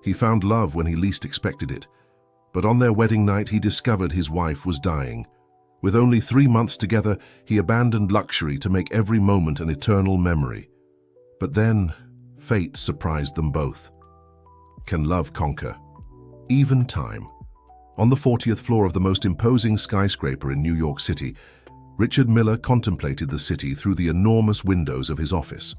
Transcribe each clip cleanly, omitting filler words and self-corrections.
He found love when he least expected it. But on their wedding night, he discovered his wife was dying. With only 3 months together, he abandoned luxury to make every moment an eternal memory. But then, fate surprised them both. Can love conquer? Even time. On the 40th floor of the most imposing skyscraper in New York City, Richard Miller contemplated the city through the enormous windows of his office.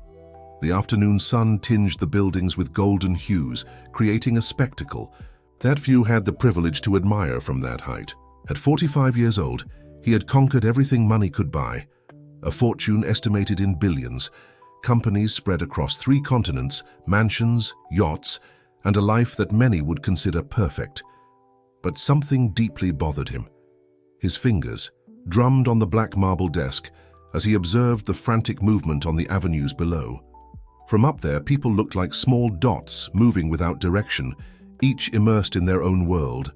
The afternoon sun tinged the buildings with golden hues, creating a spectacle that few had the privilege to admire from that height. At 45 years old, he had conquered everything money could buy, a fortune estimated in billions, companies spread across 3 continents, mansions, yachts, and a life that many would consider perfect. But something deeply bothered him. His fingers drummed on the black marble desk as he observed the frantic movement on the avenues below. From up there, people looked like small dots moving without direction, each immersed in their own world.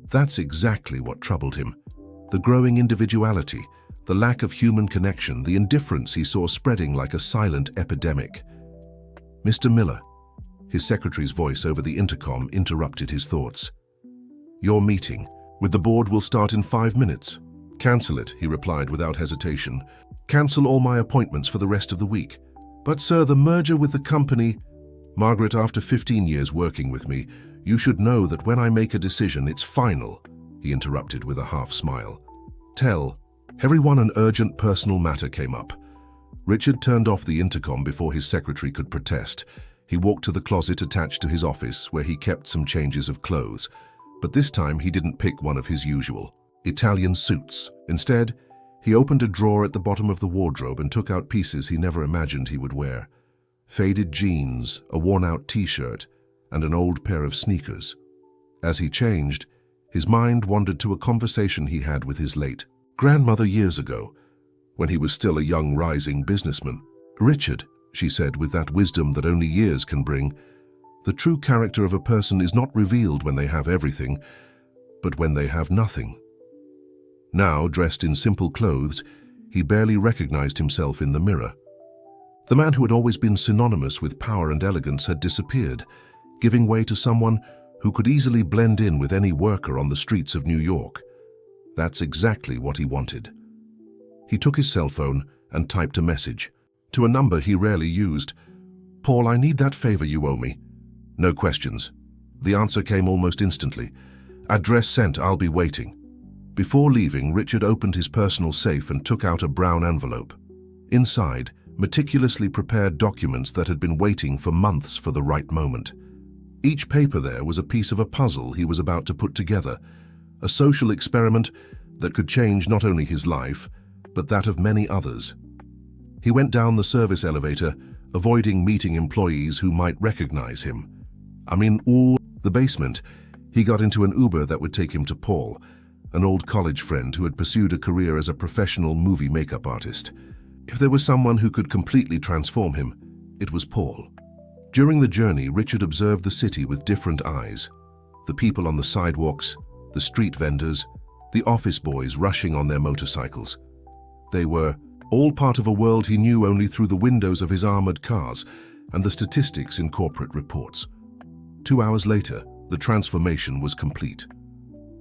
That's exactly what troubled him. The growing individuality, the lack of human connection, the indifference he saw spreading like a silent epidemic. "Mr. Miller," his secretary's voice over the intercom interrupted his thoughts. "Your meeting with the board will start in 5 minutes. Cancel it," he replied without hesitation. "Cancel all my appointments for the rest of the week." "But sir, the merger with the company—" "Margaret, after 15 years working with me, you should know that when I make a decision, it's final," he interrupted with a half-smile. "Tell everyone an urgent personal matter came up." Richard turned off the intercom before his secretary could protest. He walked to the closet attached to his office, where he kept some changes of clothes. But this time he didn't pick one of his usual Italian suits. Instead, he opened a drawer at the bottom of the wardrobe and took out pieces he never imagined he would wear. Faded jeans, a worn-out t-shirt, and an old pair of sneakers. As he changed, his mind wandered to a conversation he had with his late grandmother years ago, when he was still a young rising businessman. "Richard," she said with that wisdom that only years can bring, "the true character of a person is not revealed when they have everything, but when they have nothing." Now, dressed in simple clothes, he barely recognized himself in the mirror. The man who had always been synonymous with power and elegance had disappeared, giving way to someone who could easily blend in with any worker on the streets of New York. That's exactly what he wanted. He took his cell phone and typed a message, to a number he rarely used. "Paul, I need that favor you owe me." No questions. The answer came almost instantly. "Address sent, I'll be waiting." Before leaving, Richard opened his personal safe and took out a brown envelope. Inside, meticulously prepared documents that had been waiting for months for the right moment. Each paper there was a piece of a puzzle he was about to put together, a social experiment that could change not only his life, but that of many others. He went down the service elevator, avoiding meeting employees who might recognize him. The basement, he got into an Uber that would take him to Paul, an old college friend who had pursued a career as a professional movie makeup artist. If there was someone who could completely transform him, it was Paul. During the journey, Richard observed the city with different eyes. The people on the sidewalks, the street vendors, the office boys rushing on their motorcycles. They were all part of a world he knew only through the windows of his armored cars and the statistics in corporate reports. 2 hours later, the transformation was complete.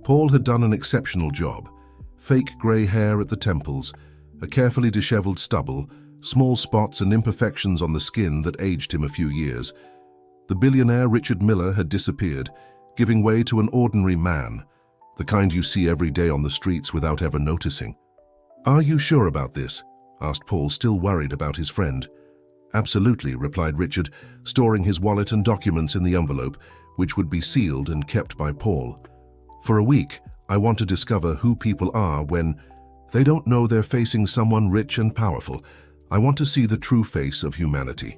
Paul had done an exceptional job. Fake grey hair at the temples, a carefully disheveled stubble, small spots and imperfections on the skin that aged him a few years. The billionaire Richard Miller had disappeared, giving way to an ordinary man, the kind you see every day on the streets without ever noticing. "Are you sure about this?" asked Paul, still worried about his friend. "Absolutely," replied Richard, storing his wallet and documents in the envelope, which would be sealed and kept by Paul. "For a week, I want to discover who people are when they don't know they're facing someone rich and powerful. I want to see the true face of humanity."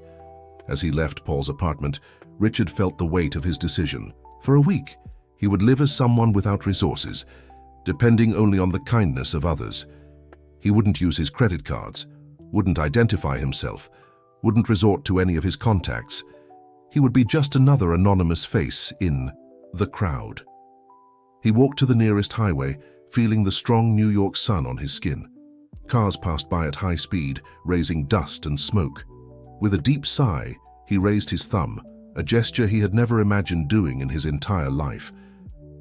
As he left Paul's apartment, Richard felt the weight of his decision. For a week, he would live as someone without resources, depending only on the kindness of others. He wouldn't use his credit cards, wouldn't identify himself, wouldn't resort to any of his contacts. He would be just another anonymous face in the crowd. He walked to the nearest highway, feeling the strong New York sun on his skin. Cars passed by at high speed, raising dust and smoke. With a deep sigh, he raised his thumb, a gesture he had never imagined doing in his entire life.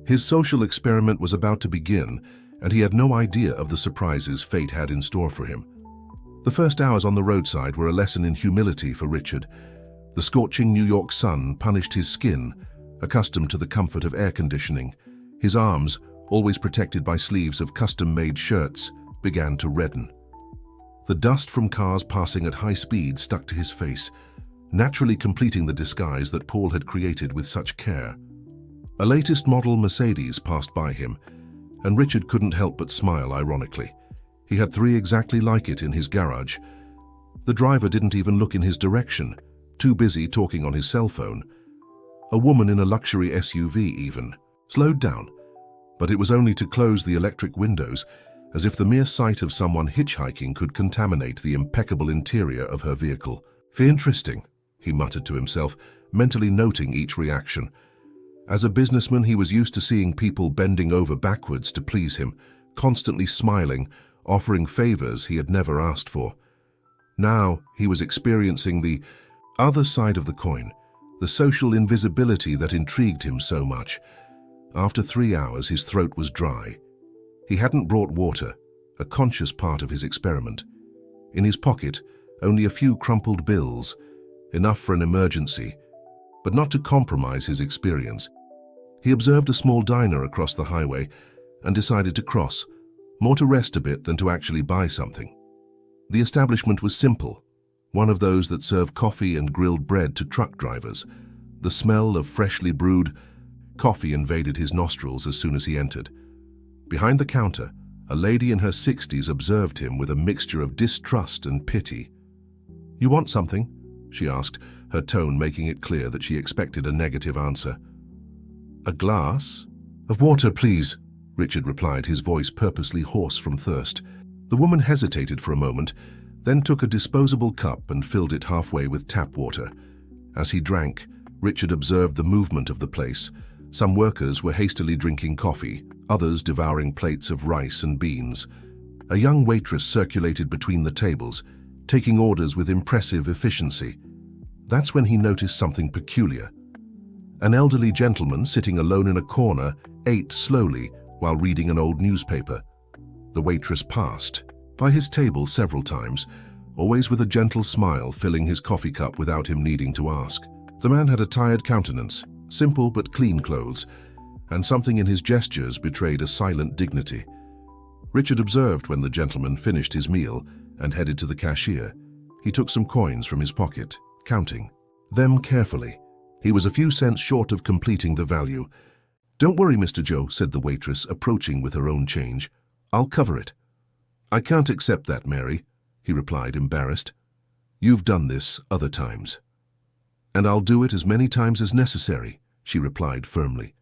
His social experiment was about to begin, and he had no idea of the surprises fate had in store for him. The first hours on the roadside were a lesson in humility for Richard. The scorching New York sun punished his skin, accustomed to the comfort of air conditioning. His arms, always protected by sleeves of custom-made shirts, began to redden. The dust from cars passing at high speed stuck to his face, naturally completing the disguise that Paul had created with such care. A latest model Mercedes passed by him, and Richard couldn't help but smile ironically. He had 3 exactly like it in his garage. The driver didn't even look in his direction, too busy talking on his cell phone. A woman in a luxury SUV even slowed down, but it was only to close the electric windows, as if the mere sight of someone hitchhiking could contaminate the impeccable interior of her vehicle. "Interesting," he muttered to himself, mentally noting each reaction. As a businessman, he was used to seeing people bending over backwards to please him, constantly smiling, offering favors he had never asked for. Now he was experiencing the other side of the coin, the social invisibility that intrigued him so much. After 3 hours, his throat was dry. He hadn't brought water, a conscious part of his experiment. In his pocket, only a few crumpled bills, enough for an emergency, but not to compromise his experience. He observed a small diner across the highway and decided to cross, more to rest a bit than to actually buy something. The establishment was simple, one of those that serve coffee and grilled bread to truck drivers. The smell of freshly brewed coffee invaded his nostrils as soon as he entered. Behind the counter, a lady in her 60s observed him with a mixture of distrust and pity. "You want something?" she asked, her tone making it clear that she expected a negative answer. "A glass of water, please," Richard replied, his voice purposely hoarse from thirst. The woman hesitated for a moment, then took a disposable cup and filled it halfway with tap water. As he drank, Richard observed the movement of the place. Some workers were hastily drinking coffee, others devouring plates of rice and beans. A young waitress circulated between the tables, taking orders with impressive efficiency. That's when he noticed something peculiar. An elderly gentleman sitting alone in a corner ate slowly while reading an old newspaper. The waitress passed by his table several times, always with a gentle smile filling his coffee cup without him needing to ask. The man had a tired countenance, simple but clean clothes, and something in his gestures betrayed a silent dignity. Richard observed when the gentleman finished his meal and headed to the cashier. He took some coins from his pocket, counting them carefully. He was a few cents short of completing the value. "Don't worry, Mr. Joe," said the waitress, approaching with her own change. "I'll cover it." "I can't accept that, Mary," he replied, embarrassed. "You've done this other times." "And I'll do it as many times as necessary," she replied firmly.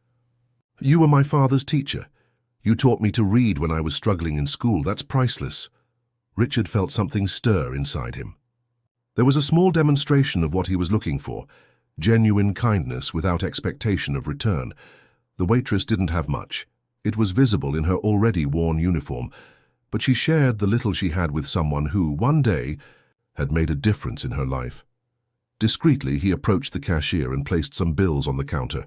"You were my father's teacher. You taught me to read when I was struggling in school. That's priceless." Richard felt something stir inside him. There was a small demonstration of what he was looking for, genuine kindness without expectation of return. The waitress didn't have much. It was visible in her already worn uniform, but she shared the little she had with someone who, one day, had made a difference in her life. Discreetly, he approached the cashier and placed some bills on the counter.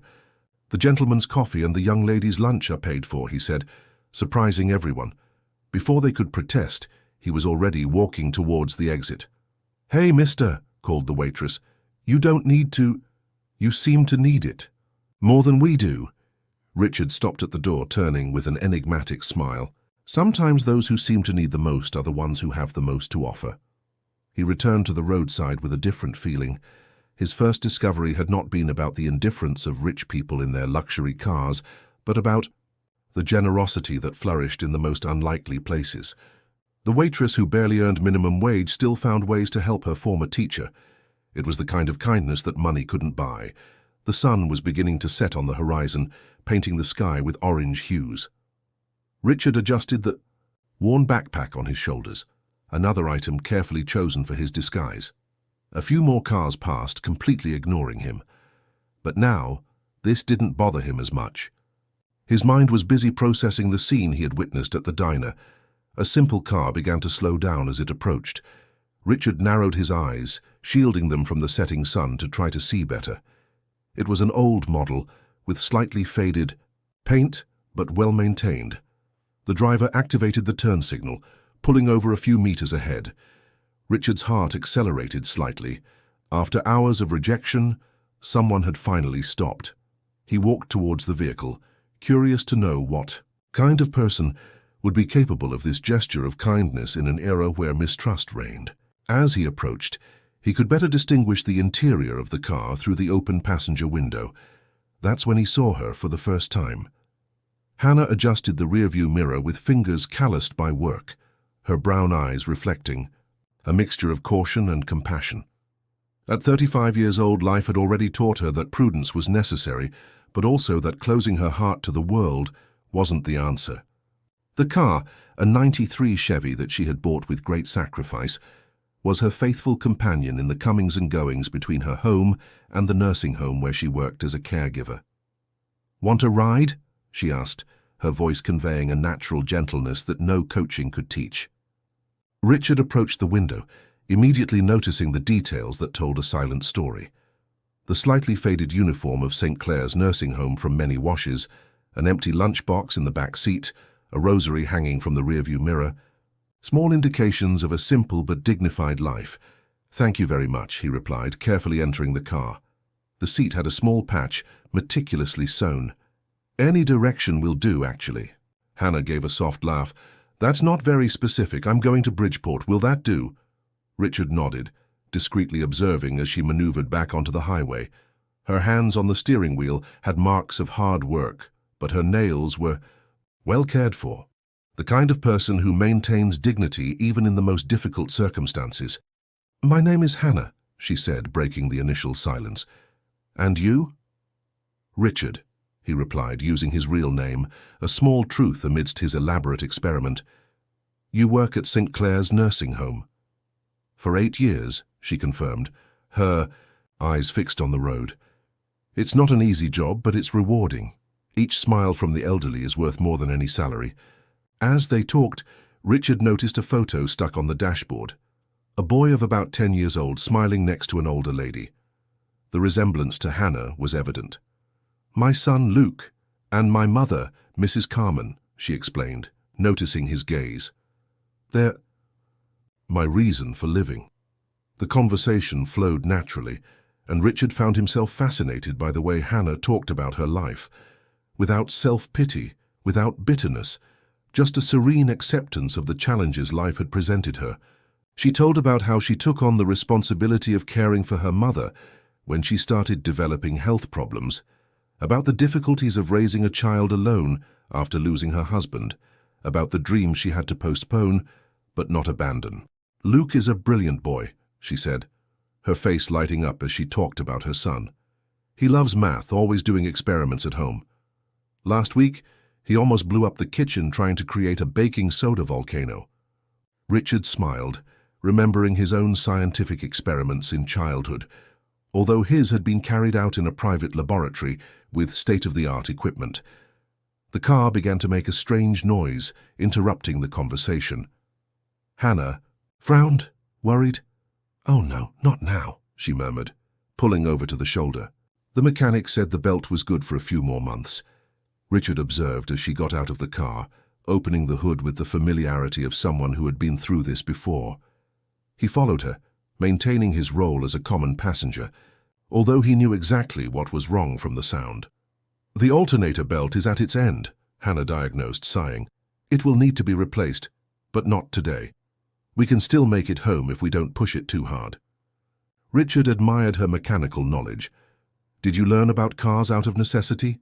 "The gentleman's coffee and the young lady's lunch are paid for," he said, surprising everyone. Before they could protest, he was already walking towards the exit. "Hey, mister," called the waitress. "You don't need to. You seem to need it. More than we do." Richard stopped at the door, turning with an enigmatic smile. Sometimes those who seem to need the most are the ones who have the most to offer. He returned to the roadside with a different feeling. His first discovery had not been about the indifference of rich people in their luxury cars, but about the generosity that flourished in the most unlikely places. The waitress who barely earned minimum wage still found ways to help her former teacher. It was the kind of kindness that money couldn't buy. The sun was beginning to set on the horizon, painting the sky with orange hues. Richard adjusted the worn backpack on his shoulders, another item carefully chosen for his disguise. A few more cars passed, completely ignoring him. But now, this didn't bother him as much. His mind was busy processing the scene he had witnessed at the diner. A simple car began to slow down as it approached. Richard narrowed his eyes, shielding them from the setting sun to try to see better. It was an old model with slightly faded paint, but well maintained. The driver activated the turn signal, pulling over a few meters ahead. Richard's heart accelerated slightly. After hours of rejection, someone had finally stopped. He walked towards the vehicle, curious to know what kind of person would be capable of this gesture of kindness in an era where mistrust reigned. As he approached, he could better distinguish the interior of the car through the open passenger window. That's when he saw her for the first time. Hannah adjusted the rearview mirror with fingers calloused by work, her brown eyes reflecting a mixture of caution and compassion. At 35 years old, life had already taught her that prudence was necessary, but also that closing her heart to the world wasn't the answer. The car, a '93 Chevy that she had bought with great sacrifice, was her faithful companion in the comings and goings between her home and the nursing home where she worked as a caregiver. "Want a ride?" she asked, her voice conveying a natural gentleness that no coaching could teach. Richard approached the window, immediately noticing the details that told a silent story. The slightly faded uniform of St. Clair's nursing home from many washes, an empty lunchbox in the back seat, a rosary hanging from the rearview mirror, small indications of a simple but dignified life. "Thank you very much," he replied, carefully entering the car. The seat had a small patch, meticulously sewn. "Any direction will do, actually." Hannah gave a soft laugh. "That's not very specific. I'm going to Bridgeport. Will that do?" Richard nodded, discreetly observing as she maneuvered back onto the highway. Her hands on the steering wheel had marks of hard work, but her nails were well cared for. The kind of person who maintains dignity even in the most difficult circumstances. "My name is Hannah," she said, breaking the initial silence. "And you?" "Richard," he replied, using his real name, a small truth amidst his elaborate experiment. "You work at St. Clair's nursing home." "For 8 years," she confirmed, her eyes fixed on the road. "It's not an easy job, but it's rewarding. Each smile from the elderly is worth more than any salary." As they talked, Richard noticed a photo stuck on the dashboard. A boy of about 10 years old smiling next to an older lady. The resemblance to Hannah was evident. "My son Luke, and my mother, Mrs. Carmen," she explained, noticing his gaze. "They're my reason for living." The conversation flowed naturally, and Richard found himself fascinated by the way Hannah talked about her life, without self-pity, without bitterness, just a serene acceptance of the challenges life had presented her. She told about how she took on the responsibility of caring for her mother when she started developing health problems, about the difficulties of raising a child alone after losing her husband, about the dreams she had to postpone but not abandon. "Luke is a brilliant boy," she said, her face lighting up as she talked about her son. "He loves math, always doing experiments at home. Last week, he almost blew up the kitchen trying to create a baking soda volcano." Richard smiled, remembering his own scientific experiments in childhood, although his had been carried out in a private laboratory with state-of-the-art equipment. The car began to make a strange noise, interrupting the conversation. Hannah frowned, worried. "Oh no, not now," she murmured, pulling over to the shoulder. The mechanic said the belt was good for a few more months. Richard observed as she got out of the car, opening the hood with the familiarity of someone who had been through this before. He followed her, maintaining his role as a common passenger, although he knew exactly what was wrong from the sound. "The alternator belt is at its end," Hannah diagnosed, sighing. "It will need to be replaced, but not today. We can still make it home if we don't push it too hard." Richard admired her mechanical knowledge. "Did you learn about cars out of necessity?"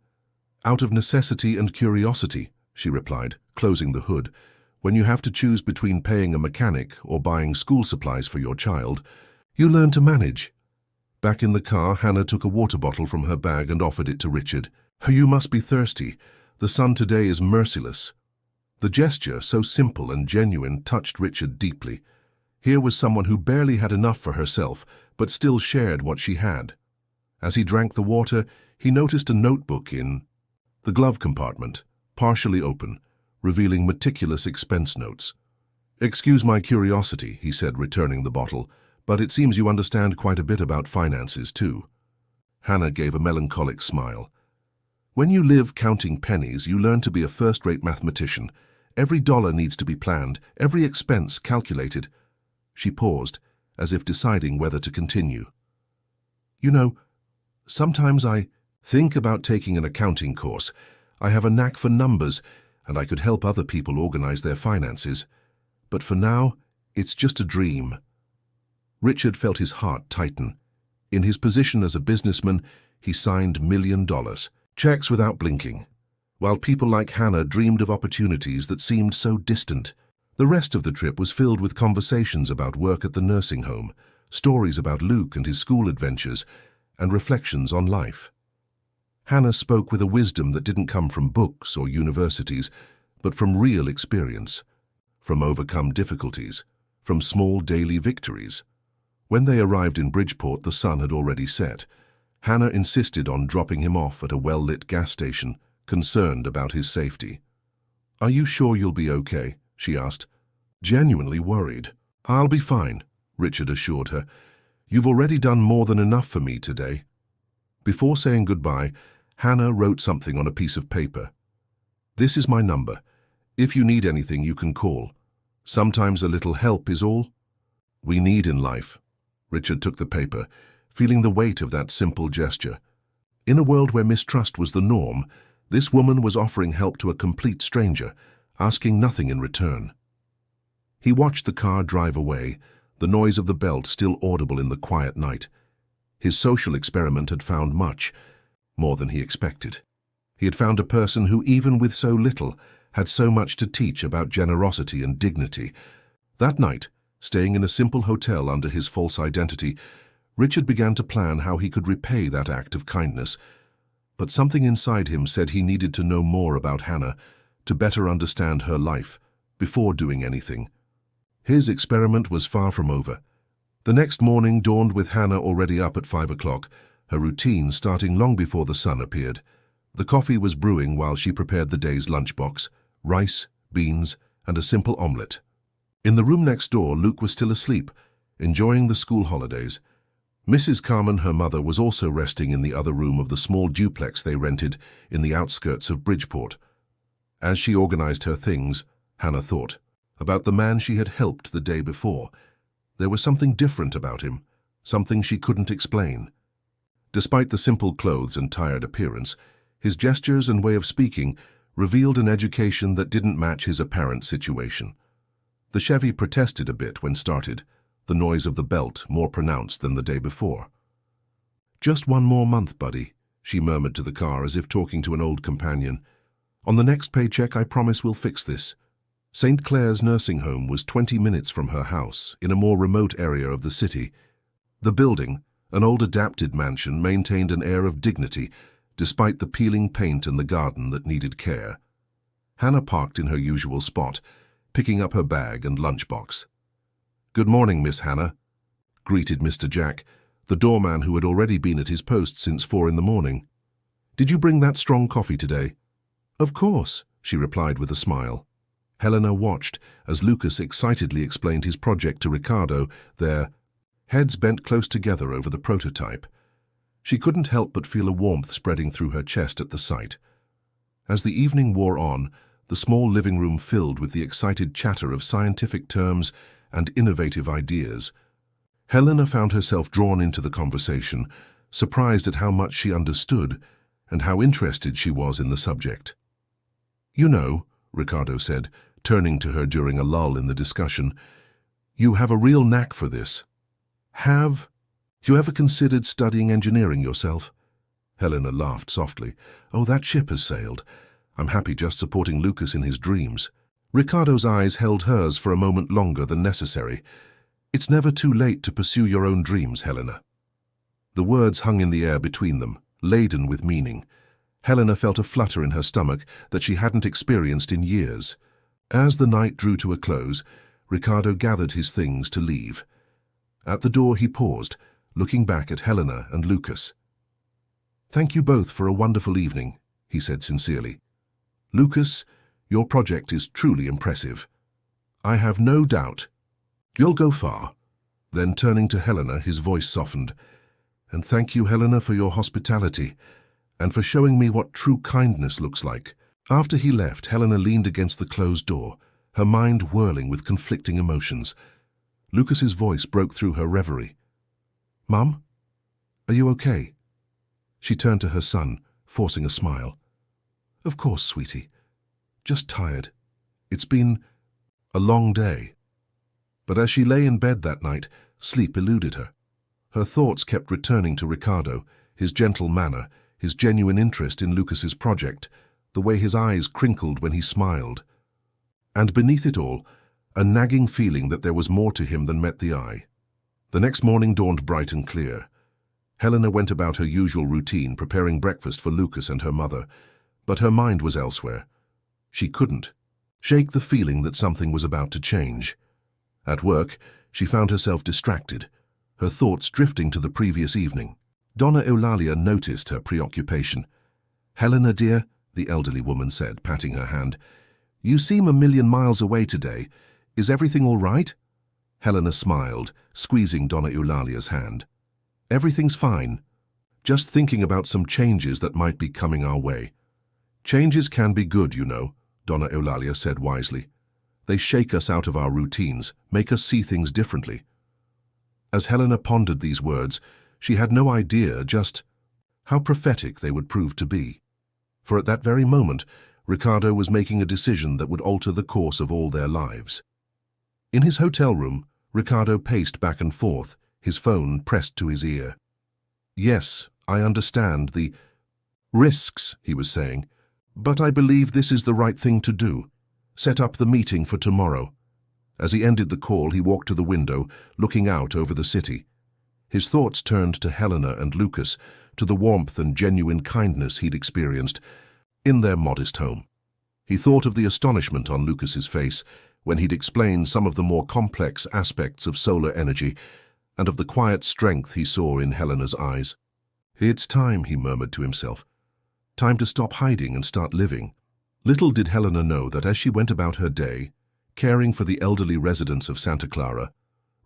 "Out of necessity and curiosity," she replied, closing the hood. "When you have to choose between paying a mechanic or buying school supplies for your child, you learn to manage." Back in the car, Hannah took a water bottle from her bag and offered it to Richard. "You must be thirsty. The sun today is merciless." The gesture, so simple and genuine, touched Richard deeply. Here was someone who barely had enough for herself, but still shared what she had. As he drank the water, he noticed a notebook in the glove compartment, partially open, revealing meticulous expense notes. "Excuse my curiosity," he said, returning the bottle, "but it seems you understand quite a bit about finances, too." Hannah gave a melancholic smile. When you live counting pennies, you learn to be a first-rate mathematician. Every dollar needs to be planned, every expense calculated. She paused, as if deciding whether to continue. You know, sometimes I think about taking an accounting course. I have a knack for numbers, and I could help other people organize their finances. But for now, it's just a dream. Richard felt his heart tighten. In his position as a businessman, he signed $1,000,000 checks without blinking, while people like Hannah dreamed of opportunities that seemed so distant. The rest of the trip was filled with conversations about work at the nursing home, stories about Luke and his school adventures, and reflections on life. Hannah spoke with a wisdom that didn't come from books or universities, but from real experience, from overcome difficulties, from small daily victories. When they arrived in Bridgeport, the sun had already set. Hannah insisted on dropping him off at a well-lit gas station, concerned about his safety. "Are you sure you'll be okay?" she asked, genuinely worried. "I'll be fine," Richard assured her. "You've already done more than enough for me today." Before saying goodbye, Hannah wrote something on a piece of paper. "This is my number. If you need anything, you can call. Sometimes a little help is all we need in life." Richard took the paper, feeling the weight of that simple gesture. In a world where mistrust was the norm, this woman was offering help to a complete stranger, asking nothing in return. He watched the car drive away, the noise of the belt still audible in the quiet night. His social experiment had found much, more than he expected. He had found a person who, even with so little, had so much to teach about generosity and dignity. That night, staying in a simple hotel under his false identity, Richard began to plan how he could repay that act of kindness. But something inside him said he needed to know more about Hannah, to better understand her life, before doing anything. His experiment was far from over. The next morning dawned with Hannah already up at 5 o'clock, her routine starting long before the sun appeared. The coffee was brewing while she prepared the day's lunchbox: rice, beans, and a simple omelette. In the room next door, Luke was still asleep, enjoying the school holidays. Mrs. Carmen, her mother, was also resting in the other room of the small duplex they rented in the outskirts of Bridgeport. As she organized her things, Hannah thought about the man she had helped the day before. There was something different about him, something she couldn't explain. Despite the simple clothes and tired appearance, his gestures and way of speaking revealed an education that didn't match his apparent situation. The Chevy protested a bit when started, the noise of the belt more pronounced than the day before. "Just one more month, buddy," she murmured to the car as if talking to an old companion. "On the next paycheck, I promise we'll fix this." St. Clair's nursing home was 20 minutes from her house, in a more remote area of the city. The building, an old adapted mansion, maintained an air of dignity, despite the peeling paint and the garden that needed care. Hannah parked in her usual spot, picking up her bag and lunchbox. "Good morning, Miss Hannah," greeted Mr. Jack, the doorman who had already been at his post since 4 in the morning. "Did you bring that strong coffee today?" "Of course," she replied with a smile. Helena watched as Lucas excitedly explained his project to Ricardo, their heads bent close together over the prototype. She couldn't help but feel a warmth spreading through her chest at the sight. As the evening wore on, the small living room filled with the excited chatter of scientific terms and innovative ideas. Helena found herself drawn into the conversation, surprised at how much she understood and how interested she was in the subject. "You know," Ricardo said, turning to her during a lull in the discussion, "you have a real knack for this. Have you ever considered studying engineering yourself?" Helena laughed softly. "Oh, that ship has sailed. I'm happy just supporting Lucas in his dreams." Ricardo's eyes held hers for a moment longer than necessary. "It's never too late to pursue your own dreams, Helena." The words hung in the air between them, laden with meaning. Helena felt a flutter in her stomach that she hadn't experienced in years. As the night drew to a close, Ricardo gathered his things to leave. At the door he paused, looking back at Helena and Lucas. "Thank you both for a wonderful evening," he said sincerely. "Lucas, your project is truly impressive. I have no doubt you'll go far." Then turning to Helena, his voice softened. And thank you, Helena, for your hospitality, and for showing me what true kindness looks like. After he left, Helena leaned against the closed door, her mind whirling with conflicting emotions. Lucas's voice broke through her reverie. "Mum? Are you okay?" She turned to her son, forcing a smile. "Of course, sweetie. Just tired. It's been a long day." But as she lay in bed that night, sleep eluded her. Her thoughts kept returning to Ricardo, his gentle manner, his genuine interest in Lucas's project, the way his eyes crinkled when he smiled. And beneath it all, a nagging feeling that there was more to him than met the eye. The next morning dawned bright and clear. Helena went about her usual routine, preparing breakfast for Lucas and her mother, but her mind was elsewhere. She couldn't shake the feeling that something was about to change. At work, she found herself distracted, her thoughts drifting to the previous evening. Donna Eulalia noticed her preoccupation. "Helena, dear," the elderly woman said, patting her hand, "you seem a million miles away today. Is everything all right?" Helena smiled, squeezing Donna Eulalia's hand. "Everything's fine. Just thinking about some changes that might be coming our way." "Changes can be good, you know," Donna Eulalia said wisely. "They shake us out of our routines, make us see things differently." As Helena pondered these words, she had no idea just how prophetic they would prove to be. For at that very moment, Ricardo was making a decision that would alter the course of all their lives. In his hotel room, Ricardo paced back and forth, his phone pressed to his ear. "Yes, I understand the risks," he was saying, "but I believe this is the right thing to do. Set up the meeting for tomorrow." As he ended the call, he walked to the window, looking out over the city. His thoughts turned to Helena and Lucas, to the warmth and genuine kindness he'd experienced in their modest home. He thought of the astonishment on Lucas's face when he'd explained some of the more complex aspects of solar energy, and of the quiet strength he saw in Helena's eyes. "It's time," he murmured to himself. "Time to stop hiding and start living." Little did Helena know that as she went about her day, caring for the elderly residents of Santa Clara,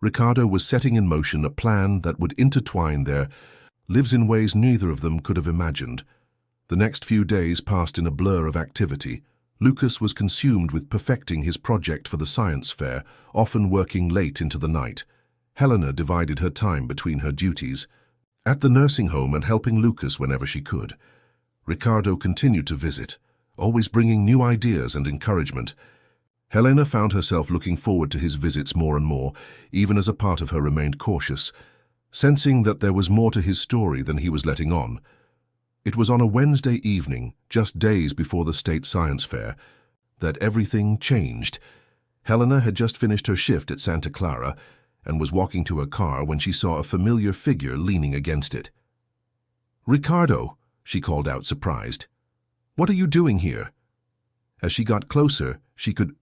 Ricardo was setting in motion a plan that would intertwine their lives in ways neither of them could have imagined. The next few days passed in a blur of activity. Lucas was consumed with perfecting his project for the science fair, often working late into the night. Helena divided her time between her duties at the nursing home and helping Lucas whenever she could. Ricardo continued to visit, always bringing new ideas and encouragement. Helena found herself looking forward to his visits more and more, even as a part of her remained cautious, sensing that there was more to his story than he was letting on. It was on a Wednesday evening, just days before the state science fair, that everything changed. Helena had just finished her shift at Santa Clara and was walking to her car when she saw a familiar figure leaning against it. "Ricardo," she called out, surprised. "What are you doing here?" As she got closer, she could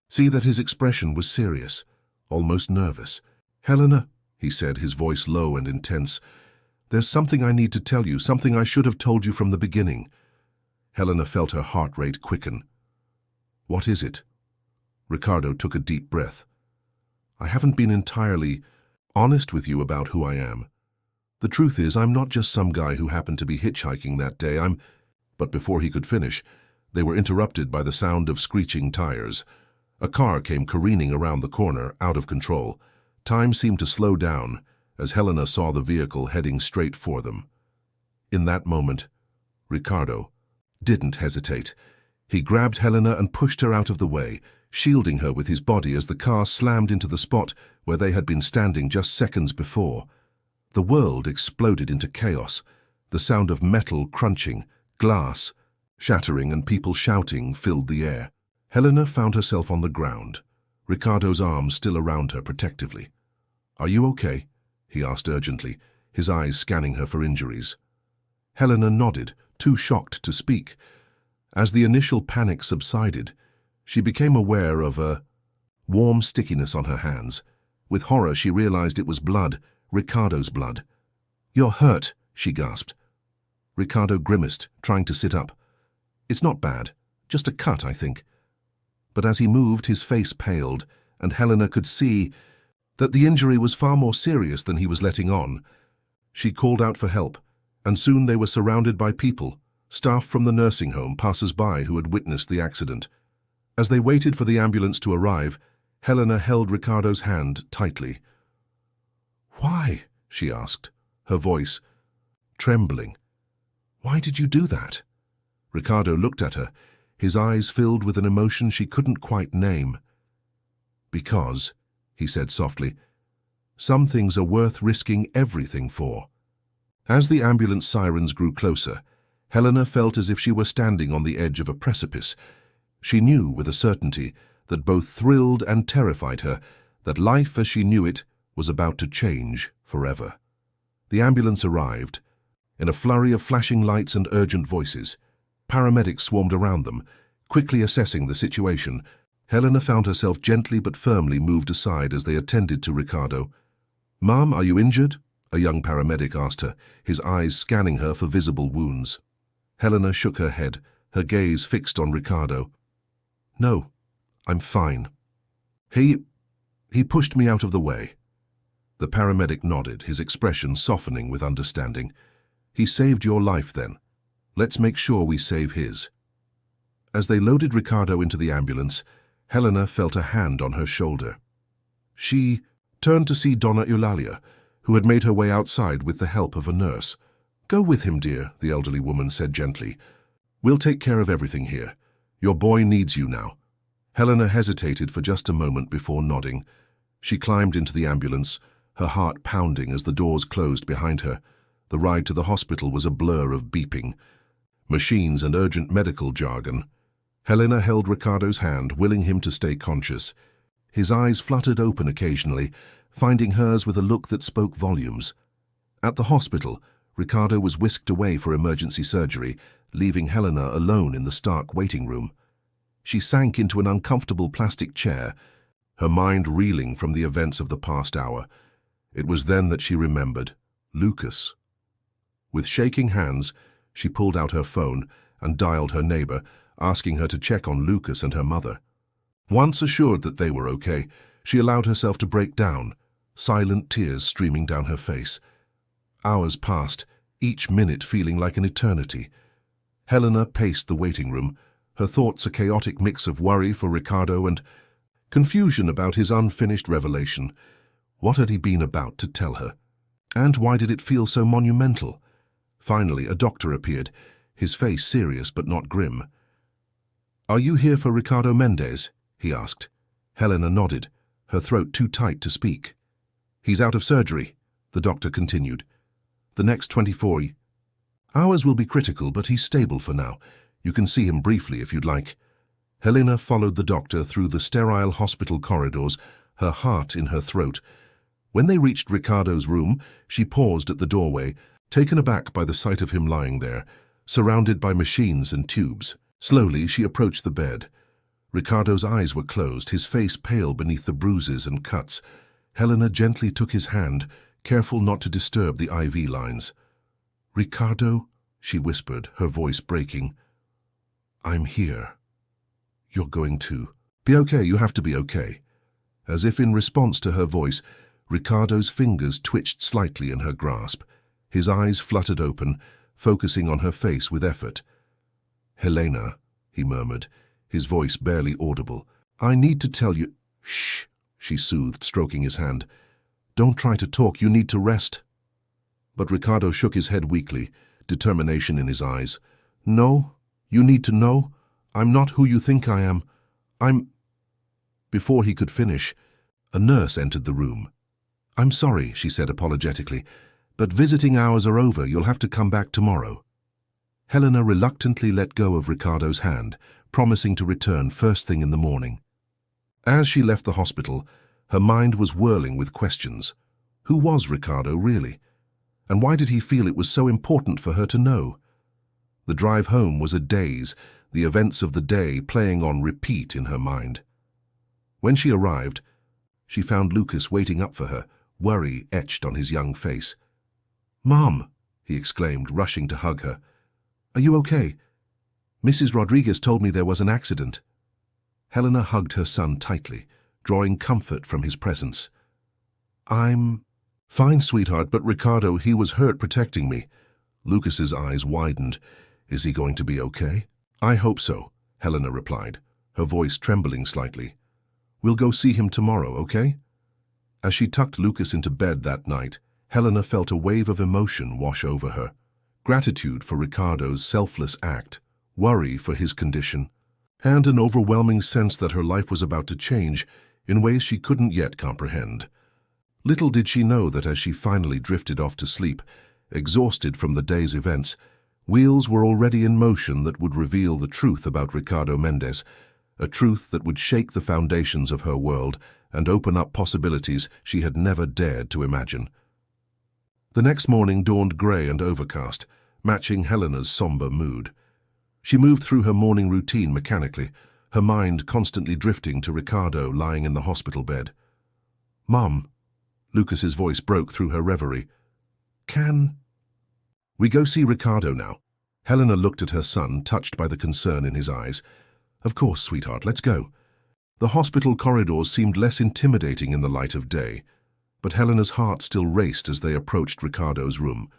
see that his expression was serious, almost nervous. "Helena," he said, his voice low and intense, "there's something I need to tell you, something I should have told you from the beginning." Helena felt her heart rate quicken. "What is it?" Ricardo took a deep breath. "I haven't been entirely honest with you about who I am. The truth is, I'm not just some guy who happened to be hitchhiking that day. But before he could finish, they were interrupted by the sound of screeching tires. A car came careening around the corner, out of control. Time seemed to slow down as Helena saw the vehicle heading straight for them. In that moment, Ricardo didn't hesitate. He grabbed Helena and pushed her out of the way, shielding her with his body as the car slammed into the spot where they had been standing just seconds before. The world exploded into chaos. The sound of metal crunching, glass shattering, and people shouting filled the air. Helena found herself on the ground, Ricardo's arms still around her protectively. "Are you okay?" he asked urgently, his eyes scanning her for injuries. Helena nodded, too shocked to speak. As the initial panic subsided, she became aware of a warm stickiness on her hands. With horror, she realized it was blood, Ricardo's blood. "You're hurt," she gasped. Ricardo grimaced, trying to sit up. "It's not bad, just a cut, I think." But as he moved, his face paled, and Helena could see that the injury was far more serious than he was letting on. She called out for help, and soon they were surrounded by people, staff from the nursing home, passers-by who had witnessed the accident. As they waited for the ambulance to arrive, Helena held Ricardo's hand tightly. "Why?" she asked, her voice trembling. "Why did you do that?" Ricardo looked at her, his eyes filled with an emotion she couldn't quite name. "Because," he said softly, "some things are worth risking everything for." As the ambulance sirens grew closer, Helena felt as if she were standing on the edge of a precipice. She knew with a certainty that both thrilled and terrified her that life as she knew it was about to change forever. The ambulance arrived. In a flurry of flashing lights and urgent voices, paramedics swarmed around them, quickly assessing the situation. Helena found herself gently but firmly moved aside as they attended to Ricardo. "Ma'am, are you injured?" a young paramedic asked her, his eyes scanning her for visible wounds. Helena shook her head, her gaze fixed on Ricardo. "No, I'm fine. He pushed me out of the way." The paramedic nodded, his expression softening with understanding. "He saved your life then. Let's make sure we save his." As they loaded Ricardo into the ambulance, Helena felt a hand on her shoulder. She turned to see Donna Eulalia, who had made her way outside with the help of a nurse. "Go with him, dear," the elderly woman said gently. "We'll take care of everything here. Your boy needs you now." Helena hesitated for just a moment before nodding. She climbed into the ambulance, her heart pounding as the doors closed behind her. The ride to the hospital was a blur of beeping, machines and urgent medical jargon. Helena held Ricardo's hand, willing him to stay conscious. His eyes fluttered open occasionally, finding hers with a look that spoke volumes. At the hospital, Ricardo was whisked away for emergency surgery, leaving Helena alone in the stark waiting room. She sank into an uncomfortable plastic chair, her mind reeling from the events of the past hour. It was then that she remembered Lucas. With shaking hands, she pulled out her phone and dialed her neighbor, asking her to check on Lucas and her mother. Once assured that they were okay, she allowed herself to break down, silent tears streaming down her face. Hours passed, each minute feeling like an eternity. Helena paced the waiting room, her thoughts a chaotic mix of worry for Ricardo and confusion about his unfinished revelation. What had he been about to tell her? And why did it feel so monumental? Finally, a doctor appeared, his face serious but not grim. "Are you here for Ricardo Mendez?" he asked. Helena nodded, her throat too tight to speak. "He's out of surgery," the doctor continued. "The next 24 hours will be critical, but he's stable for now. You can see him briefly if you'd like." Helena followed the doctor through the sterile hospital corridors, her heart in her throat. When they reached Ricardo's room, she paused at the doorway, taken aback by the sight of him lying there, surrounded by machines and tubes. Slowly, she approached the bed. Ricardo's eyes were closed, his face pale beneath the bruises and cuts. Helena gently took his hand, careful not to disturb the IV lines. "Ricardo," she whispered, her voice breaking. "I'm here. You're going to be okay. You have to be okay." As if in response to her voice, Ricardo's fingers twitched slightly in her grasp. His eyes fluttered open, focusing on her face with effort. "Helena," he murmured, his voice barely audible. "I need to tell you—" "Shh," she soothed, stroking his hand. "Don't try to talk. You need to rest." But Ricardo shook his head weakly, determination in his eyes. "No, you need to know. I'm not who you think I am. I'm—" Before he could finish, a nurse entered the room. "I'm sorry," she said apologetically, "but visiting hours are over. You'll have to come back tomorrow." Helena reluctantly let go of Ricardo's hand, promising to return first thing in the morning. As she left the hospital, her mind was whirling with questions. Who was Ricardo, really? And why did he feel it was so important for her to know? The drive home was a daze, the events of the day playing on repeat in her mind. When she arrived, she found Lucas waiting up for her, worry etched on his young face. "Mom," he exclaimed, rushing to hug her. "Are you okay? Mrs. Rodriguez told me there was an accident." Helena hugged her son tightly, drawing comfort from his presence. I'm Fine, sweetheart, but Ricardo, he was hurt protecting me. Lucas's eyes widened. Is he going to be okay? I hope so, Helena replied, her voice trembling slightly. We'll go see him tomorrow, okay? As she tucked Lucas into bed that night, Helena felt a wave of emotion wash over her. Gratitude for Ricardo's selfless act, worry for his condition, and an overwhelming sense that her life was about to change in ways she couldn't yet comprehend. Little did she know that as she finally drifted off to sleep, exhausted from the day's events, wheels were already in motion that would reveal the truth about Ricardo Mendez, a truth that would shake the foundations of her world and open up possibilities she had never dared to imagine. The next morning dawned grey and overcast, matching Helena's somber mood. She moved through her morning routine mechanically, her mind constantly drifting to Ricardo lying in the hospital bed. "Mom," Lucas's voice broke through her reverie. "Can we go see Ricardo now?" Helena looked at her son, touched by the concern in his eyes. "Of course, sweetheart, let's go." The hospital corridors seemed less intimidating in the light of day, but Helena's heart still raced as they approached Ricardo's room.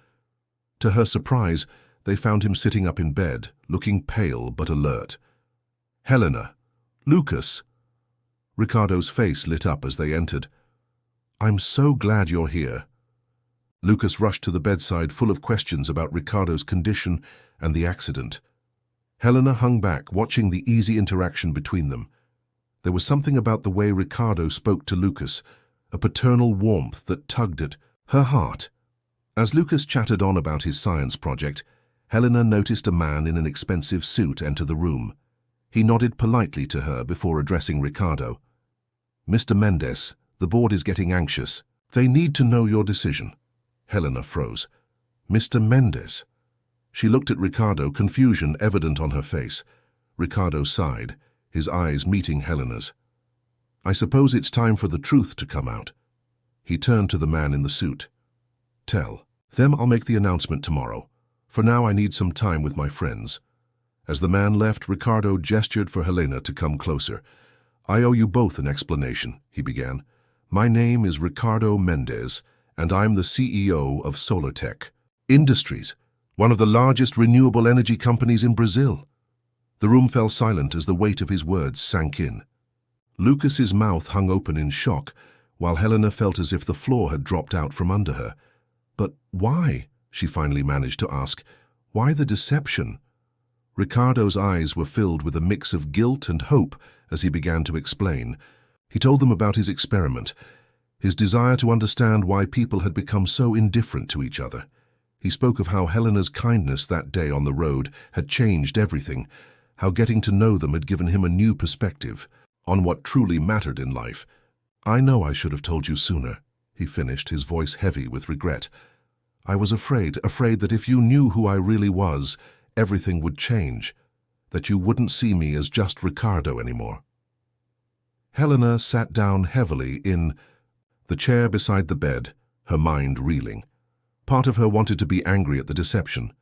To her surprise, they found him sitting up in bed, looking pale but alert. "Helena! Lucas!" Ricardo's face lit up as they entered. "I'm so glad you're here." Lucas rushed to the bedside, full of questions about Ricardo's condition and the accident. Helena hung back, watching the easy interaction between them. There was something about the way Ricardo spoke to Lucas, a paternal warmth that tugged at her heart. As Lucas chattered on about his science project, Helena noticed a man in an expensive suit enter the room. He nodded politely to her before addressing Ricardo. "Mr. Mendez, the board is getting anxious. They need to know your decision." Helena froze. "Mr. Mendez?" She looked at Ricardo, confusion evident on her face. Ricardo sighed, his eyes meeting Helena's. "I suppose it's time for the truth to come out." He turned to the man in the suit. "Tell them I'll make the announcement tomorrow. For now I need some time with my friends." As the man left, Ricardo gestured for Helena to come closer. "I owe you both an explanation," he began. "My name is Ricardo Mendez, and I'm the CEO of Solartech Industries, one of the largest renewable energy companies in Brazil." The room fell silent as the weight of his words sank in. Lucas's mouth hung open in shock, while Helena felt as if the floor had dropped out from under her. "But why?" she finally managed to ask. "Why the deception?" Ricardo's eyes were filled with a mix of guilt and hope as he began to explain. He told them about his experiment, his desire to understand why people had become so indifferent to each other. He spoke of how Helena's kindness that day on the road had changed everything, how getting to know them had given him a new perspective on what truly mattered in life. "I know I should have told you sooner," he finished, his voice heavy with regret. "I was afraid that if you knew who I really was, everything would change, that you wouldn't see me as just Ricardo anymore." Helena sat down heavily in the chair beside the bed, her mind reeling. Part of her wanted to be angry at the deception,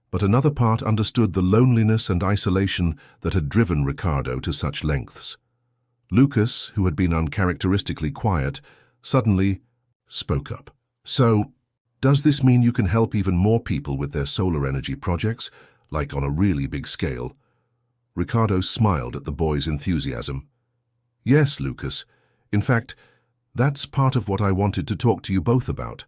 but another part understood the loneliness and isolation that had driven Ricardo to such lengths. Lucas, who had been uncharacteristically quiet, suddenly spoke up. "So, does this mean you can help even more people with their solar energy projects, like on a really big scale?" Ricardo smiled at the boy's enthusiasm. "Yes, Lucas. In fact, that's part of what I wanted to talk to you both about.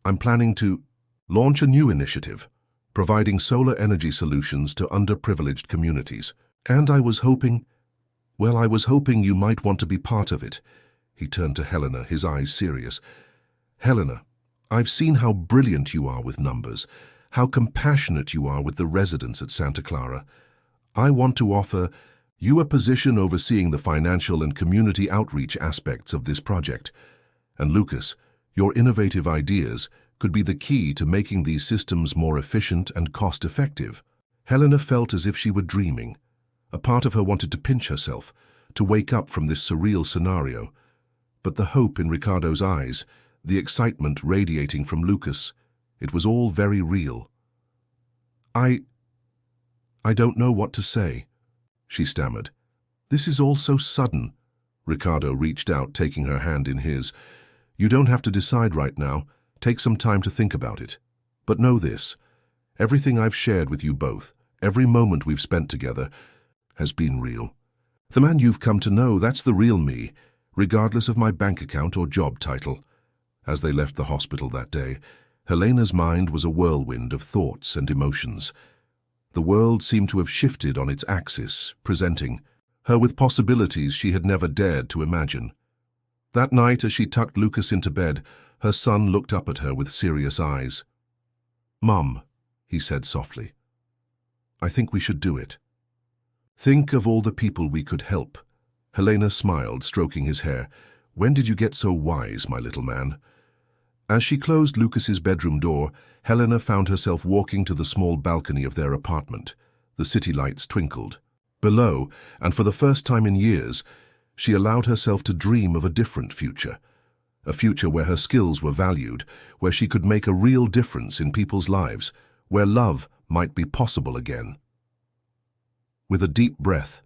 I'm planning to launch a new initiative, providing solar energy solutions to underprivileged communities. And I was hoping you might want to be part of it." He turned to Helena, his eyes serious. "Helena, I've seen how brilliant you are with numbers, how compassionate you are with the residents at Santa Clara. I want to offer you a position overseeing the financial and community outreach aspects of this project. And Lucas, your innovative ideas could be the key to making these systems more efficient and cost-effective." Helena felt as if she were dreaming. A part of her wanted to pinch herself, to wake up from this surreal scenario. But the hope in Ricardo's eyes, the excitement radiating from Lucas, it was all very real. I don't know what to say," she stammered. "This is all so sudden." Ricardo reached out, taking her hand in his. You don't have to decide right now. Take some time to think about it. But know this, everything I've shared with you both, every moment we've spent together, has been real. The man you've come to know, that's the real me, regardless of my bank account or job title. As they left the hospital that day, Helena's mind was a whirlwind of thoughts and emotions. The world seemed to have shifted on its axis, presenting her with possibilities she had never dared to imagine. That night, as she tucked Lucas into bed, her son looked up at her with serious eyes. "Mum," he said softly, "I think we should do it. Think of all the people we could help." Helena smiled, stroking his hair. "When did you get so wise, my little man?" As she closed Lucas's bedroom door, Helena found herself walking to the small balcony of their apartment. The city lights twinkled. Below, and for the first time in years, she allowed herself to dream of a different future. A future where her skills were valued, where she could make a real difference in people's lives, where love might be possible again. With a deep breath,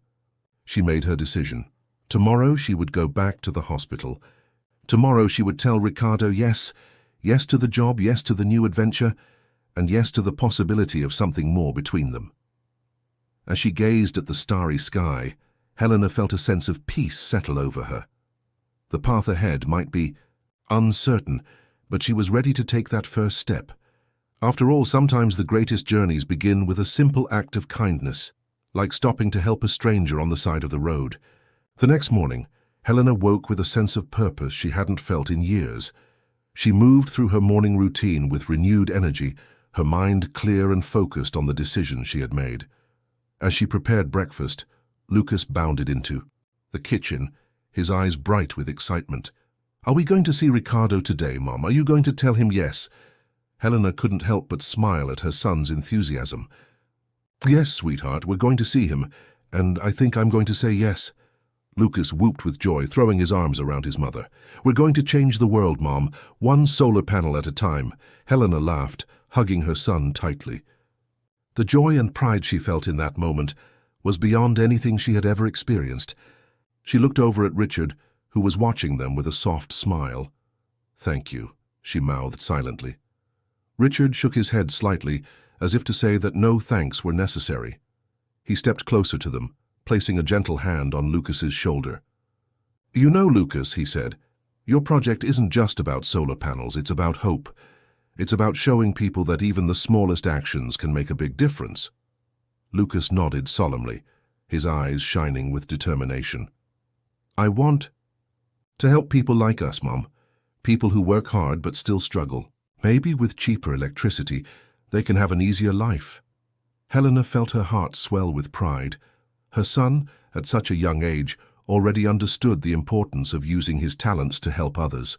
she made her decision. Tomorrow she would go back to the hospital. Tomorrow she would tell Ricardo yes to the job, yes to the new adventure, and yes to the possibility of something more between them. As she gazed at the starry sky, Helena felt a sense of peace settle over her. The path ahead might be uncertain, but she was ready to take that first step. After all, sometimes the greatest journeys begin with a simple act of kindness, like stopping to help a stranger on the side of the road. The next morning, Helena woke with a sense of purpose she hadn't felt in years. She moved through her morning routine with renewed energy, her mind clear and focused on the decision she had made. As she prepared breakfast, Lucas bounded into the kitchen, his eyes bright with excitement. "Are we going to see Ricardo today, Mom? Are you going to tell him yes?" Helena couldn't help but smile at her son's enthusiasm. "Yes, sweetheart, we're going to see him, and I think I'm going to say yes." Lucas whooped with joy, throwing his arms around his mother. "We're going to change the world, Mom, one solar panel at a time." Helena laughed, hugging her son tightly. The joy and pride she felt in that moment was beyond anything she had ever experienced. She looked over at Richard, who was watching them with a soft smile. "Thank you," she mouthed silently. Richard shook his head slightly, as if to say that no thanks were necessary. He stepped closer to them, placing a gentle hand on Lucas's shoulder. "You know, Lucas," he said, "your project isn't just about solar panels, it's about hope. It's about showing people that even the smallest actions can make a big difference." Lucas nodded solemnly, his eyes shining with determination. "I want to help people like us, Mom. People who work hard but still struggle. Maybe with cheaper electricity, they can have an easier life." Helena felt her heart swell with pride. Her son, at such a young age, already understood the importance of using his talents to help others.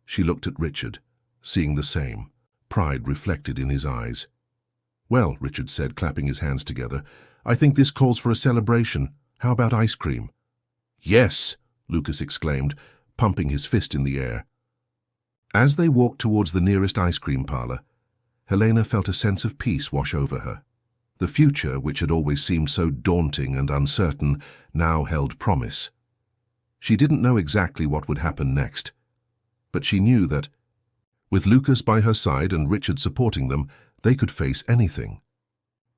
She looked at Richard, seeing the same, pride reflected in his eyes. "Well," Richard said, clapping his hands together, "I think this calls for a celebration. How about ice cream?" "Yes!" Lucas exclaimed, pumping his fist in the air. As they walked towards the nearest ice cream parlor, Helena felt a sense of peace wash over her. The future, which had always seemed so daunting and uncertain, now held promise. She didn't know exactly what would happen next, but she knew that, with Lucas by her side and Richard supporting them, they could face anything.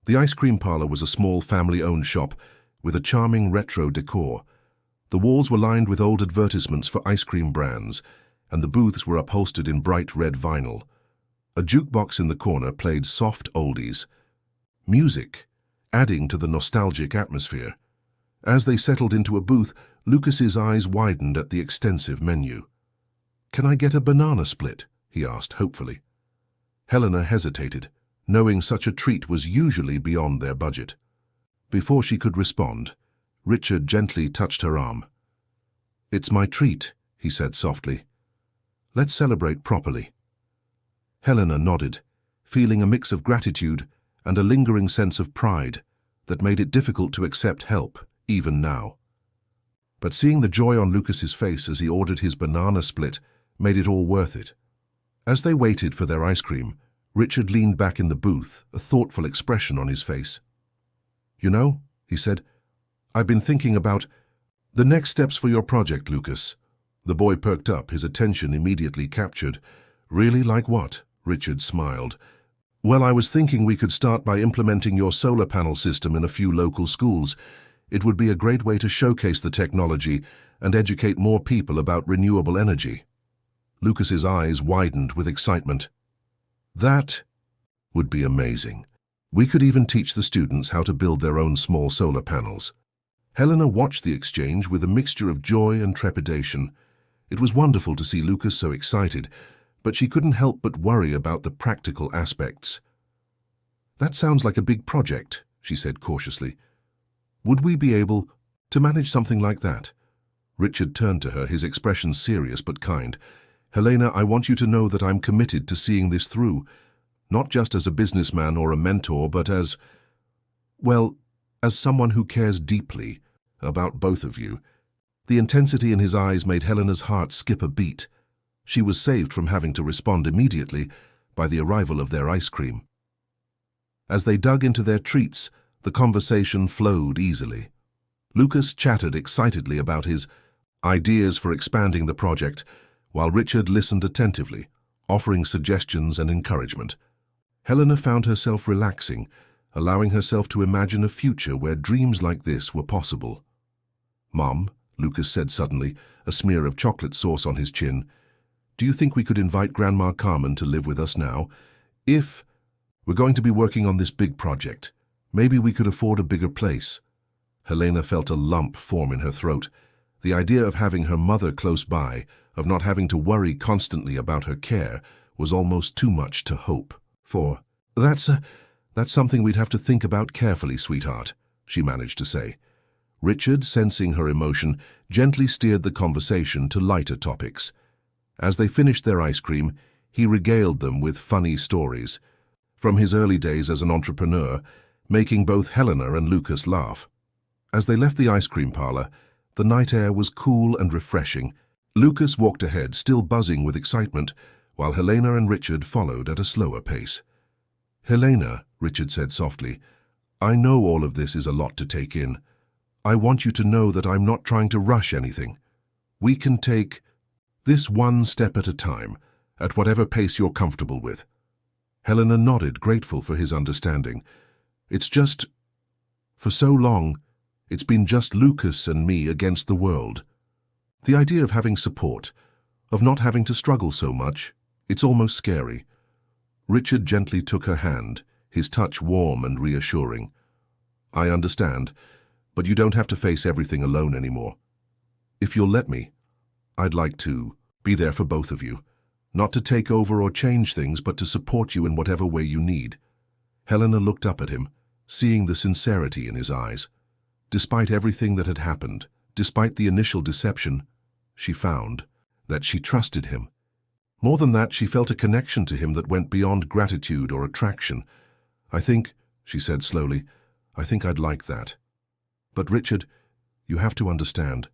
The ice cream parlor was a small family-owned shop with a charming retro decor. The walls were lined with old advertisements for ice cream brands, and the booths were upholstered in bright red vinyl. A jukebox in the corner played soft oldies. Music, adding to the nostalgic atmosphere. As they settled into a booth, Lucas's eyes widened at the extensive menu. "Can I get a banana split?" he asked hopefully. Helena hesitated, knowing such a treat was usually beyond their budget. Before she could respond, Richard gently touched her arm. "It's my treat," he said softly. "Let's celebrate properly." Helena nodded, feeling a mix of gratitude and a lingering sense of pride that made it difficult to accept help, even now. But seeing the joy on Lucas's face as he ordered his banana split made it all worth it. As they waited for their ice cream, Richard leaned back in the booth, a thoughtful expression on his face. "You know," he said, "I've been thinking about the next steps for your project, Lucas. The boy perked up, his attention immediately captured. Really, like what? Richard smiled. Well, I was thinking we could start by implementing your solar panel system in a few local schools. It would be a great way to showcase the technology and educate more people about renewable energy. Lucas's eyes widened with excitement. That would be amazing. We could even teach the students how to build their own small solar panels. Helena watched the exchange with a mixture of joy and trepidation. It was wonderful to see Lucas so excited, but she couldn't help but worry about the practical aspects. That sounds like a big project, she said cautiously. Would we be able to manage something like that? Richard turned to her, his expression serious but kind. Helena, I want you to know that I'm committed to seeing this through, not just as a businessman or a mentor, but as someone who cares deeply about both of you. The intensity in his eyes made Helena's heart skip a beat. She was saved from having to respond immediately by the arrival of their ice cream. As they dug into their treats, the conversation flowed easily. Lucas chattered excitedly about his ideas for expanding the project, while Richard listened attentively, offering suggestions and encouragement. Helena found herself relaxing, allowing herself to imagine a future where dreams like this were possible. Mom, Lucas said suddenly, a smear of chocolate sauce on his chin, do you think we could invite Grandma Carmen to live with us now? If we're going to be working on this big project, maybe we could afford a bigger place. Helena felt a lump form in her throat. The idea of having her mother close by, of not having to worry constantly about her care, was almost too much to hope for. That's something we'd have to think about carefully, sweetheart, she managed to say. Richard, sensing her emotion, gently steered the conversation to lighter topics. As they finished their ice cream, he regaled them with funny stories, from his early days as an entrepreneur, making both Helena and Lucas laugh. As they left the ice cream parlor, the night air was cool and refreshing. Lucas walked ahead, still buzzing with excitement, while Helena and Richard followed at a slower pace. Helena, Richard said softly, I know all of this is a lot to take in. I want you to know that I'm not trying to rush anything. We can take this one step at a time, at whatever pace you're comfortable with. Helena nodded, grateful for his understanding. It's just, for so long, it's been just Lucas and me against the world. The idea of having support, of not having to struggle so much, it's almost scary. Richard gently took her hand, his touch warm and reassuring. I understand, but you don't have to face everything alone anymore. If you'll let me, I'd like to be there for both of you, not to take over or change things, but to support you in whatever way you need. Helena looked up at him, seeing the sincerity in his eyes. Despite everything that had happened, despite the initial deception, she found that she trusted him. More than that, she felt a connection to him that went beyond gratitude or attraction. I think, she said slowly, I think I'd like that. But Richard, you have to understand.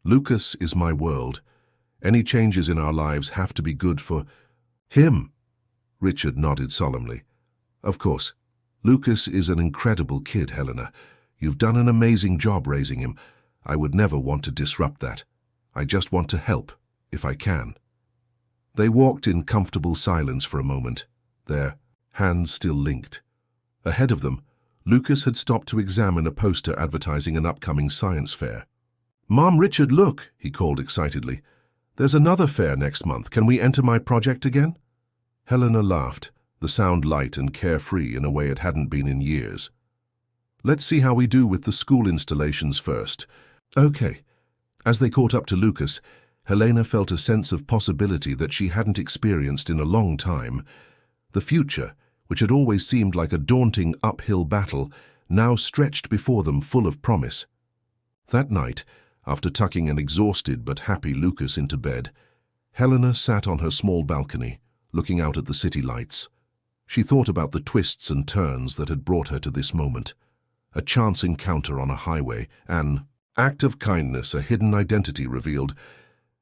Lucas is my world. Any changes in our lives have to be good for him. Richard nodded solemnly. Of course, Lucas is an incredible kid, Helena. You've done an amazing job raising him. I would never want to disrupt that. I just want to help, if I can. They walked in comfortable silence for a moment, their hands still linked. Ahead of them, Lucas had stopped to examine a poster advertising an upcoming science fair. Mom, Richard, look, he called excitedly. There's another fair next month. Can we enter my project again? Helena laughed, the sound light and carefree in a way it hadn't been in years. Let's see how we do with the school installations first. Okay. As they caught up to Lucas, Helena felt a sense of possibility that she hadn't experienced in a long time. The future, which had always seemed like a daunting uphill battle, now stretched before them full of promise. That night, after tucking an exhausted but happy Lucas into bed, Helena sat on her small balcony, looking out at the city lights. She thought about the twists and turns that had brought her to this moment. A chance encounter on a highway, an act of kindness, a hidden identity revealed.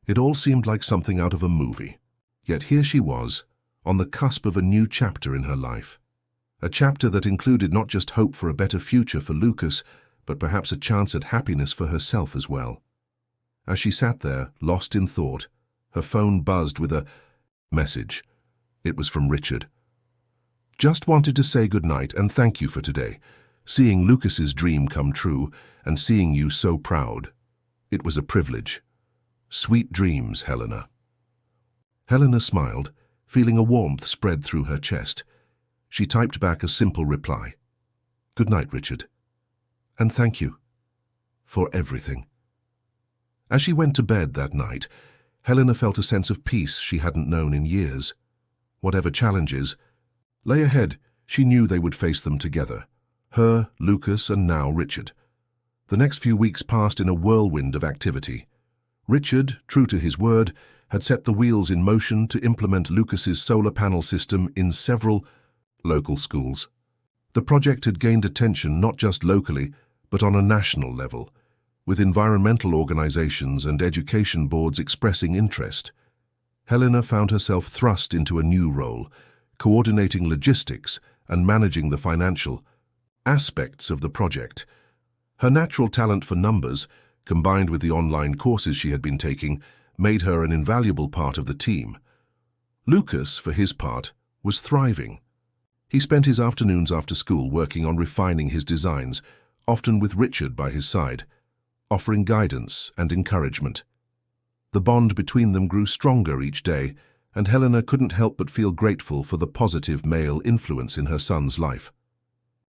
It all seemed like something out of a movie. Yet here she was, on the cusp of a new chapter in her life. A chapter that included not just hope for a better future for Lucas, but perhaps a chance at happiness for herself as well. As she sat there, lost in thought, her phone buzzed with a message. It was from Richard. Just wanted to say goodnight and thank you for today. Seeing Lucas's dream come true and seeing you so proud. It was a privilege. Sweet dreams, Helena. Helena smiled, feeling a warmth spread through her chest. She typed back a simple reply. Good night, Richard. And thank you for everything. As she went to bed that night, Helena felt a sense of peace she hadn't known in years. Whatever challenges lay ahead, she knew they would face them together. Her, Lucas, and now Richard. The next few weeks passed in a whirlwind of activity. Richard, true to his word, had set the wheels in motion to implement Lucas's solar panel system in several local schools. The project had gained attention not just locally, but on a national level, with environmental organizations and education boards expressing interest. Helena found herself thrust into a new role, coordinating logistics and managing the financial aspects of the project. Her natural talent for numbers, combined with the online courses she had been taking, made her an invaluable part of the team. Lucas, for his part, was thriving. He spent his afternoons after school working on refining his designs, often with Richard by his side, offering guidance and encouragement. The bond between them grew stronger each day, and Helena couldn't help but feel grateful for the positive male influence in her son's life.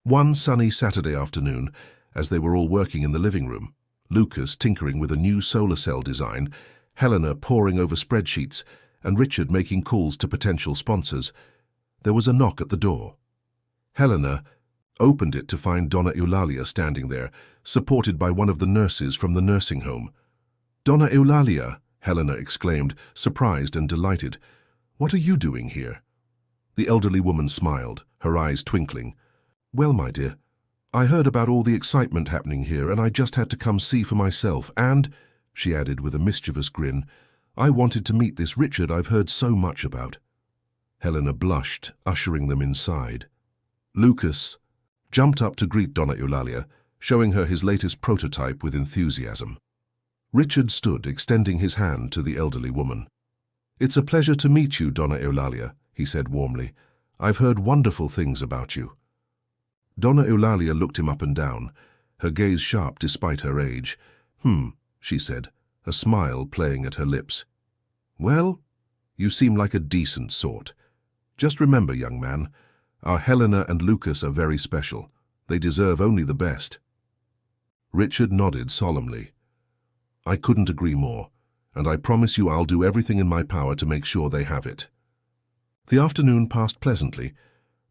One sunny Saturday afternoon, as they were all working in the living room, Lucas tinkering with a new solar cell design, Helena poring over spreadsheets, and Richard making calls to potential sponsors, there was a knock at the door. Helena opened it to find Donna Eulalia standing there, supported by one of the nurses from the nursing home. "Donna Eulalia," Helena exclaimed, surprised and delighted. "What are you doing here?" The elderly woman smiled, her eyes twinkling. "Well, my dear, I heard about all the excitement happening here and I just had to come see for myself and," she added with a mischievous grin, "I wanted to meet this Richard I've heard so much about." Helena blushed, ushering them inside. Lucas jumped up to greet Donna Eulalia, showing her his latest prototype with enthusiasm. Richard stood, extending his hand to the elderly woman. "It's a pleasure to meet you, Donna Eulalia," he said warmly. "I've heard wonderful things about you." Donna Eulalia looked him up and down, her gaze sharp despite her age. She said, a smile playing at her lips. "Well, you seem like a decent sort. Just remember, young man, our Helena and Lucas are very special. They deserve only the best." Richard nodded solemnly. "I couldn't agree more, and I promise you I'll do everything in my power to make sure they have it." The afternoon passed pleasantly,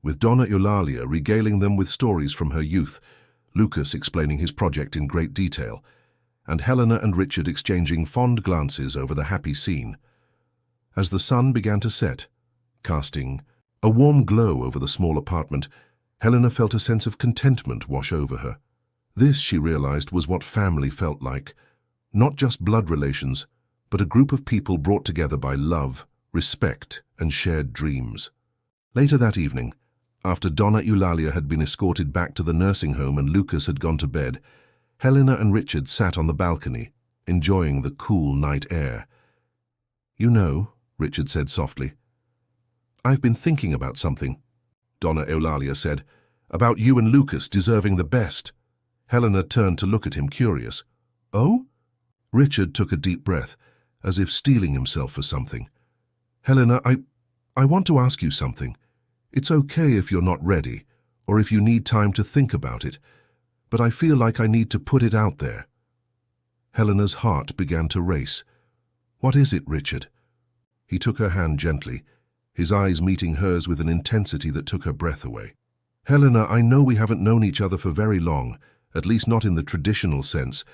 with Donna Eulalia regaling them with stories from her youth, Lucas explaining his project in great detail, and Helena and Richard exchanging fond glances over the happy scene. As the sun began to set, casting a warm glow over the small apartment, Helena felt a sense of contentment wash over her. This, she realized, was what family felt like. Not just blood relations, but a group of people brought together by love, respect, and shared dreams. Later that evening, after Donna Eulalia had been escorted back to the nursing home and Lucas had gone to bed, Helena and Richard sat on the balcony, enjoying the cool night air. "You know," Richard said softly, "I've been thinking about something," Donna Eulalia said, "about you and Lucas deserving the best." Helena turned to look at him, curious. "Oh?" Richard took a deep breath, as if steeling himself for something. "Helena, I want to ask you something. It's okay if you're not ready, or if you need time to think about it, but I feel like I need to put it out there." Helena's heart began to race. "What is it, Richard?" He took her hand gently, his eyes meeting hers with an intensity that took her breath away. "Helena, I know we haven't known each other for very long, at least not in the traditional sense,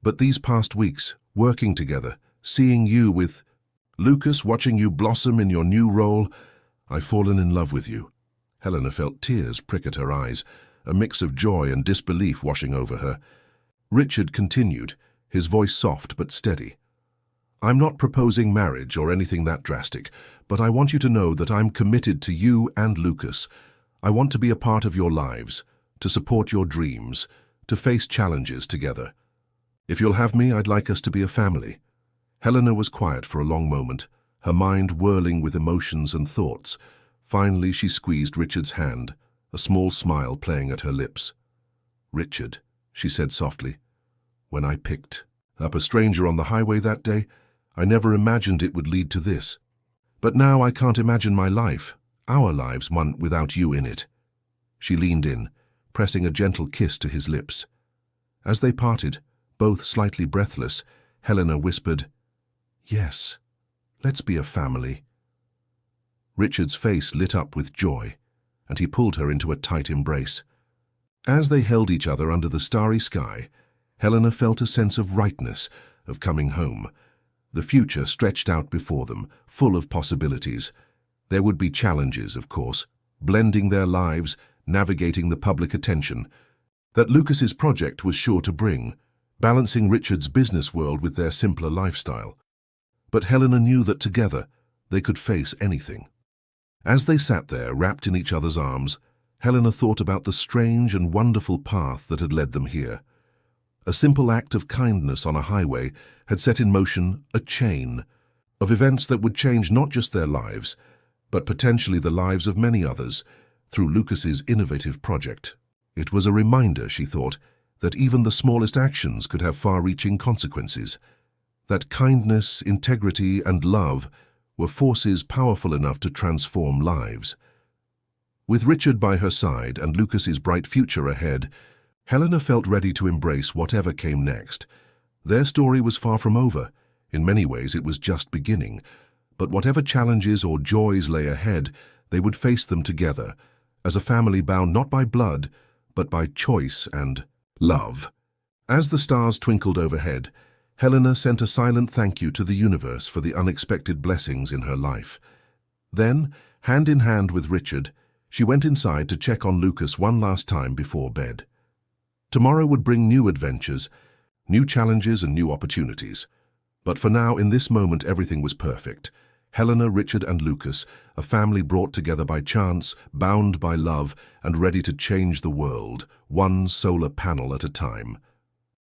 but these past weeks, working together, seeing you with Lucas, watching you blossom in your new role, I've fallen in love with you." Helena felt tears prick at her eyes, a mix of joy and disbelief washing over her. Richard continued, his voice soft but steady. "I'm not proposing marriage or anything that drastic, but I want you to know that I'm committed to you and Lucas. I want to be a part of your lives, to support your dreams, to face challenges together. If you'll have me, I'd like us to be a family." Helena was quiet for a long moment, her mind whirling with emotions and thoughts. Finally, she squeezed Richard's hand, a small smile playing at her lips. "Richard," she said softly, "when I picked up a stranger on the highway that day, I never imagined it would lead to this. But now I can't imagine my life, our lives, one without you in it." She leaned in, pressing a gentle kiss to his lips. As they parted, both slightly breathless, Helena whispered, "Yes, let's be a family." Richard's face lit up with joy, and he pulled her into a tight embrace. As they held each other under the starry sky, Helena felt a sense of rightness, of coming home. The future stretched out before them, full of possibilities. There would be challenges, of course, blending their lives, navigating the public attention that Lucas's project was sure to bring, balancing Richard's business world with their simpler lifestyle. But Helena knew that together they could face anything. As they sat there, wrapped in each other's arms, Helena thought about the strange and wonderful path that had led them here. A simple act of kindness on a highway had set in motion a chain of events that would change not just their lives, but potentially the lives of many others through Lucas's innovative project. It was a reminder, she thought, that even the smallest actions could have far-reaching consequences, that kindness, integrity, and love were forces powerful enough to transform lives. With Richard by her side and Lucas's bright future ahead, Helena felt ready to embrace whatever came next. Their story was far from over. In many ways, it was just beginning. But whatever challenges or joys lay ahead, they would face them together, as a family bound not by blood, but by choice and love. As the stars twinkled overhead, Helena sent a silent thank you to the universe for the unexpected blessings in her life. Then, hand in hand with Richard, she went inside to check on Lucas one last time before bed. Tomorrow would bring new adventures, new challenges and new opportunities. But for now, in this moment, everything was perfect. Helena, Richard and Lucas, a family brought together by chance, bound by love, and ready to change the world, one solar panel at a time.